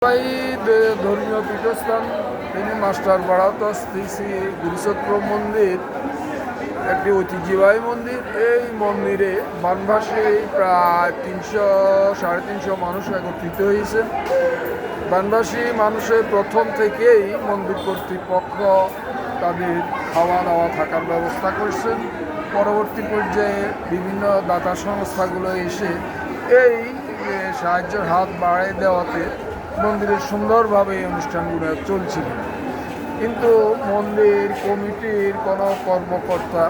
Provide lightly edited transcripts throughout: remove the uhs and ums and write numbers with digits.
ভাই ধর্মীয় পীঠস্থান তিনি মাস্টারপাড়াত শ্রী শ্রী গুরুচক্র মন্দির একটি ঐতিহ্যবাহী মন্দির। এই মন্দিরে বানভাসী প্রায় 300-350 মানুষ একত্রিত হয়েছে। বানভাসী মানুষের প্রথম থেকেই মন্দির কর্তৃপক্ষ তাদের খাওয়া দাওয়া থাকার ব্যবস্থা করছেন। পরবর্তী পর্যায়ে বিভিন্ন দাতা সংস্থাগুলো এসে এই সাহায্যের হাত বাড়িয়ে দেওয়াতে মন্দিরের সুন্দরভাবে এই অনুষ্ঠানগুলো চলছিল। কিন্তু মন্দির কমিটির কোনো কর্মকর্তা,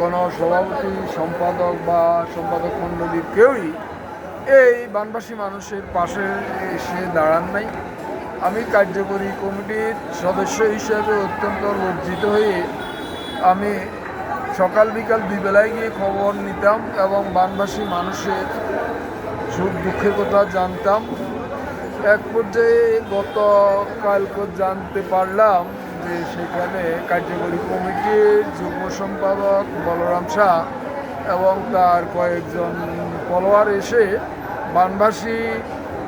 কোনো সভাপতি, সম্পাদক বা সম্পাদক মণ্ডলীর কেউই এই বানভাসী মানুষের পাশে এসে দাঁড়ান নাই। আমি কার্যকরী কমিটির সদস্য হিসেবে অত্যন্ত লজ্জিত হয়ে আমি সকাল বিকাল দুবেলায় গিয়ে খবর নিতাম এবং বানভাসী মানুষের সুখ দুঃখের কথা জানতাম। এক পর্যায়ে গতকালকে জানতে পারলাম যে সেখানে কার্যকরী কমিটির যুগ্ম সম্পাদক বলরাম শাহ এবং তার কয়েকজন ফলোয়ার এসে বানভাসী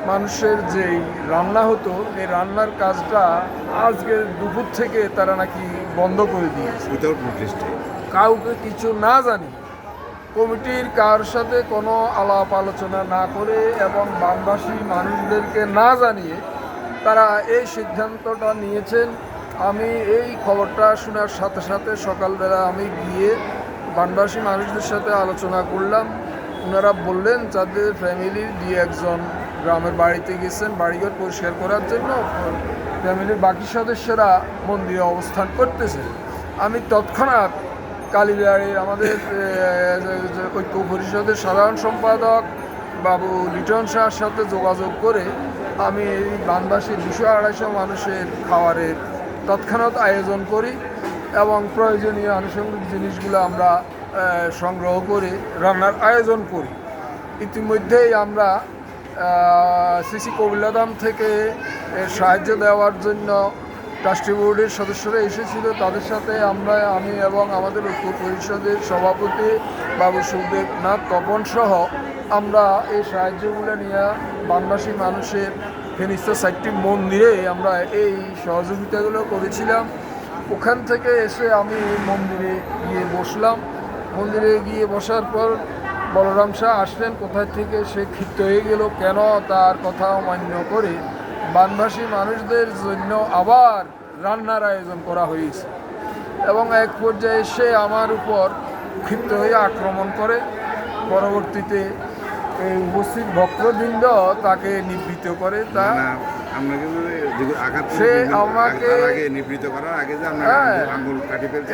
মানুষের যেই রান্না হতো এই রান্নার কাজটা আজকের দুপুর থেকে তারা নাকি বন্ধ করে দিয়েছে, কাউকে কিছু না জানি, কমিটির কার সাথে কোনো আলাপ আলোচনা না করে এবং বানভাসী মানুষদেরকে না জানিয়ে তারা এই সিদ্ধান্তটা নিয়েছেন। আমি এই খবরটা শোনার সাথে সাথে সকালবেলা আমি গিয়ে বানভাসী মানুষদের সাথে আলোচনা করলাম। ওনারা বললেন যাদের ফ্যামিলির একজন গ্রামের বাড়িতে গেছেন বাড়িঘর পরিষ্কার করার জন্য, ফ্যামিলির বাকি সদস্যরা মন্দিরে অবস্থান করতেছে। আমি তৎক্ষণাৎ কালীবাড়ির আমাদের ঐক্য পরিষদের সাধারণ সম্পাদক বাবু লিটন শাহর সাথে যোগাযোগ করে আমি এই বানভাসী 200-250 মানুষের খাবারের তৎক্ষণাৎ আয়োজন করি এবং প্রয়োজনীয় আনুষঙ্গিক জিনিসগুলো আমরা সংগ্রহ করে রান্নার আয়োজন করি। ইতিমধ্যেই আমরা শ্রী কবিলধাম থেকে সাহায্য দেওয়ার জন্য ট্রাস্টি বোর্ডের সদস্যরা এসেছিল, তাদের সাথে আমি এবং আমাদের ঐক্য পরিষদের সভাপতি বাবু সুখদেবনাথ তপন সহ আমরা এই সাহায্যগুলো নিয়ে বানভাসী মানুষের ফেনীস্থ 4টি মন্দিরে আমরা এই সহযোগিতাগুলো করেছিলাম। ওখান থেকে এসে আমি মন্দিরে গিয়ে বসলাম। মন্দিরে গিয়ে বসার পর বলরাম শাহ আসলেন কোথায় থেকে, সে ক্ষিপ্ত হয়ে গেল কেন তার কথা অমান্য করে বানভাসী মানুষদের জন্য আবার রান্নার আয়োজন করা হয়েছে এবং এক পর্যায়ে সে আমার উপর ক্ষিপ্ত হয়ে আক্রমণ করে। পরবর্তীতে এই উপস্থিত ভক্তবৃন্দ তাকে নিবৃত্ত করে। তা সে আমাকে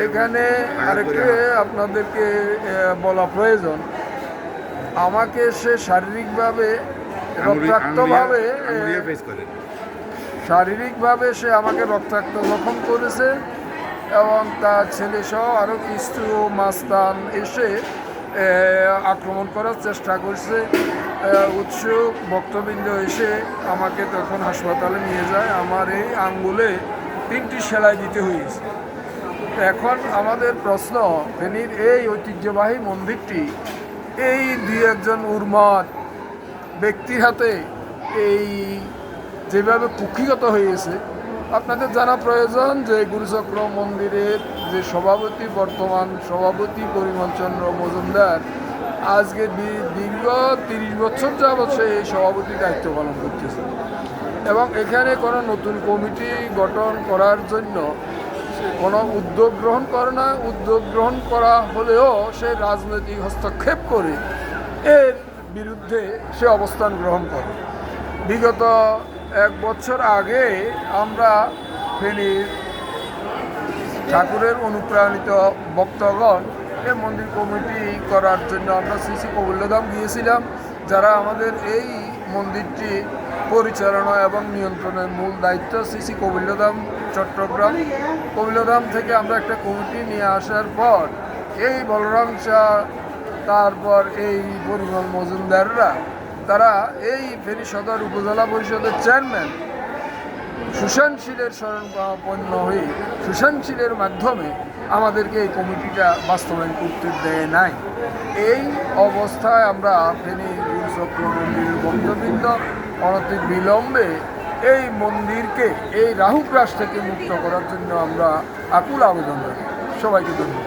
এখানে আরেকটু আপনাদেরকে বলা প্রয়োজন, আমাকে সে শারীরিকভাবে সে আমাকে রক্তাক্ত জখম করেছে এবং তার ছেলে সহ আরও কিছু মাস্তান এসে আক্রমণ করার চেষ্টা করছে। উৎসুক ভক্তবৃন্দ এসে আমাকে তখন হাসপাতালে নিয়ে যায়। আমার এই আঙ্গুলে 3টি সেলাই দিতে হয়েছে। এখন আমাদের প্রশ্ন, ফেনীর এই ঐতিহ্যবাহী মন্দিরটি এই 2-1 উন্মাদ ব্যক্তির হাতে এই যেভাবে কুক্ষিগত হয়েছে, আপনাদের জানা প্রয়োজন যে গুরুচক্র মন্দিরের যে সভাপতি, বর্তমান সভাপতি পরিমল চন্দ্র মজুমদার আজকে দীর্ঘ 30 বছর যাবৎ সে এই সভাপতির দায়িত্ব পালন করতেছে এবং এখানে কোনো নতুন কমিটি গঠন করার জন্য কোনো উদ্যোগ গ্রহণ করে না। উদ্যোগ গ্রহণ করা হলেও সে রাজনৈতিক হস্তক্ষেপ করে এর বিরুদ্ধে সে অবস্থান গ্রহণ করে। বিগত 1 বছর আগে আমরা ফেনীর ঠাকুরের অনুপ্রাণিত ভক্তগণ এই মন্দির কমিটি করার জন্য আমরা শ্রী কবিলধাম গিয়েছিলাম, যারা আমাদের এই মন্দিরটি পরিচালনা এবং নিয়ন্ত্রণের মূল দায়িত্ব শ্রী কবিলধাম চট্টগ্রাম। কবিলধাম থেকে আমরা একটা কমিটি নিয়ে আসার পর এই বলরাম শাহ, তারপর এই পরিমল মজুমদাররা, তারা এই ফেনী সদর উপজেলা পরিষদের চেয়ারম্যান সুশান্তশীলের শরণাপন্ন হয়ে সুশান্তশীলের মাধ্যমে আমাদেরকে এই কমিটিটা বাস্তবায়ন করতে দেয় নাই। এই অবস্থায় আমরা ফেনী গুরুচক্র মন্দিরের ভক্তবৃন্দ অনতি বিলম্বে এই মন্দিরকে এই রাহুগ্রাস থেকে মুক্ত করার জন্য আমরা আকুল আবেদন রাখি। সবাইকে ধন্যবাদ।